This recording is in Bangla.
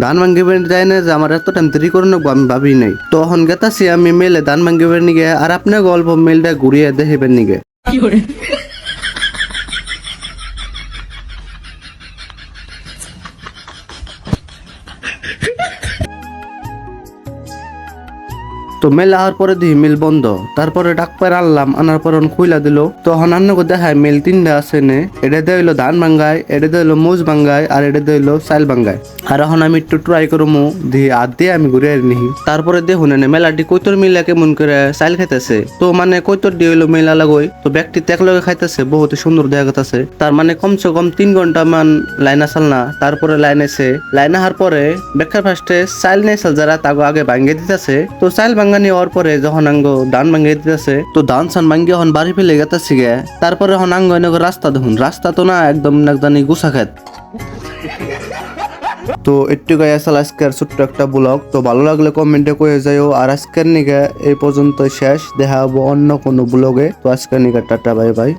ধান ভাঙ্গিবেন যায় না যে আমার এত টাইম দেরি করে নেবো আমি ভাবি নাই। তখন গেতাছি আমি মেলে ধান ভাঙ্গিবেন নিগে, আর আপনি গল্প মেলটা ঘুরিয়ে দেখিবেন নিগে। তো মেল আসার পরে দিই মেল বন্ধ, তারপরে ডাক পায় আনলাম, আনার পর খুইলা দিল। তখন আন্নাকে দেখায় মেল তিনটা আছে নে, এটা দিয়ে হইলো ধান ভাঙ্গায়, এটা দিয়ে হইলো মুজ ভাঙ্গায়, আর এটা দিয়ে হইলো চাইল ভাঙ্গায়। আর এখন আমি একটু ট্রাই করবো দিয়ে হাত দিয়ে আমি ঘুরে নিহি। তারপরে দেখুন এনে মেলাটি কৈতর মিলা কেমন করে চাইল খাইতেছে। তো মানে কৈতর দিয়ে হইলো মেলা লাগই, তো ব্যক্তি একলগে খাইতেছে, বহুত সুন্দর দেখা গেছে। তার মানে কমসে কম 3 ঘন্টা মান লাইন আসাল না। তারপরে লাইন এসে লাইন আসার পরে বেকার ফার্স্টে চাইল নেই যারা তাকে আগে ভাঙ্গে দিতেছে। তো চাইল ভাঙ্গানি হওয়ার পরে যখন আঙ্গ ধান ভাঙ্গে দিতেছে, তো ধান সান ভাঙ্গি এখন বাড়ি ফেলে গেতেছি গে। তারপরে এখন আঙ্গ এনেক রাস্তা দেখুন, রাস্তা তো না একদম নাকদানি গুছা খেত। তো একটু গায়ে আসলে আজকের ছোট্ট একটা ব্লগ। তো ভালো লাগলে কমেন্টে কয়ে যাইও। আর আজকের নিগে এই পর্যন্ত শেষ, দেখা হবো অন্য কোনো ব্লগে। তো আজকের নিগে টাটা বাই বাই।